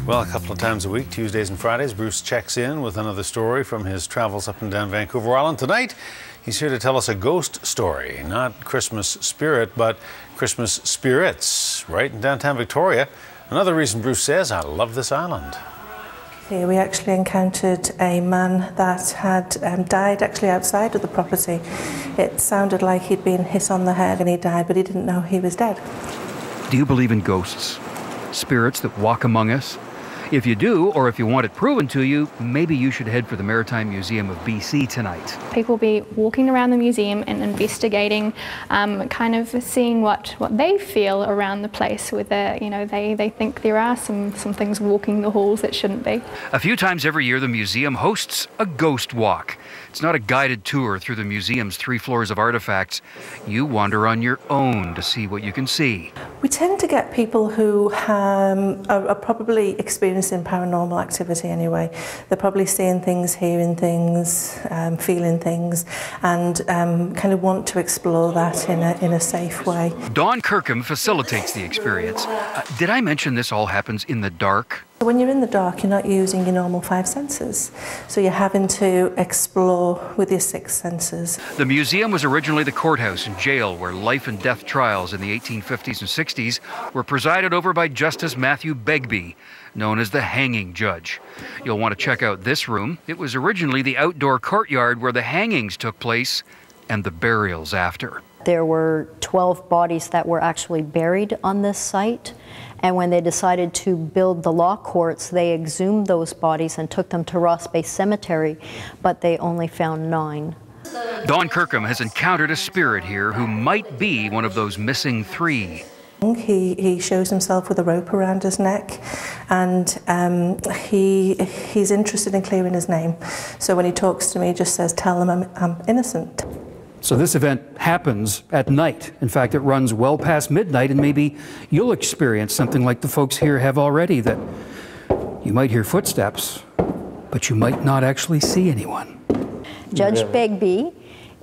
Well, a couple of times a week, Tuesdays and Fridays, Bruce checks in with another story from his travels up and down Vancouver Island. Tonight, he's here to tell us a ghost story. Not Christmas spirit, but Christmas spirits, right in downtown Victoria. Another reason Bruce says, I love this island. Here we actually encountered a man that had died actually outside of the property. It sounded like he'd been hit on the head and he died, but he didn't know he was dead. Do you believe in ghosts? Spirits that walk among us? If you do, or if you want it proven to you, maybe you should head for the Maritime Museum of BC tonight. People will be walking around the museum and investigating, kind of seeing what they feel around the place, whether they think there are some things walking the halls that shouldn't be. A few times every year, the museum hosts a ghost walk. It's not a guided tour through the museum's 3 floors of artifacts. You wander on your own to see what you can see. We tend to get people who are probably experiencing paranormal activity anyway. They're probably seeing things, hearing things, feeling things, and kind of want to explore that in a safe way. Dawn Kirkham facilitates the experience. Did I mention this all happens in the dark? When you're in the dark, you're not using your normal 5 senses, so you're having to explore with your 6 senses. The museum was originally the courthouse and jail where life and death trials in the 1850s and 60s were presided over by Justice Matthew Begbie, known as the hanging judge. You'll want to check out this room. It was originally the outdoor courtyard where the hangings took place and the burials after. There were 12 bodies that were actually buried on this site, and when they decided to build the law courts, they exhumed those bodies and took them to Ross Bay Cemetery, but they only found 9. Dawn Kirkham has encountered a spirit here who might be one of those missing 3. He shows himself with a rope around his neck, and he's interested in clearing his name. So when he talks to me, he just says, tell them I'm innocent. So this event happens at night. In fact, it runs well past midnight, and maybe you'll experience something like the folks here have already, that you might hear footsteps, but you might not actually see anyone. Judge Begbie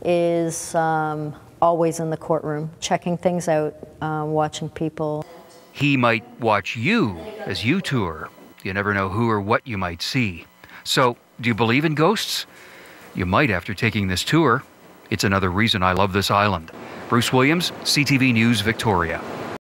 is always in the courtroom, checking things out, watching people. He might watch you as you tour. You never know who or what you might see. So, do you believe in ghosts? You might after taking this tour. It's another reason I love this island. Bruce Williams, CTV News, Victoria.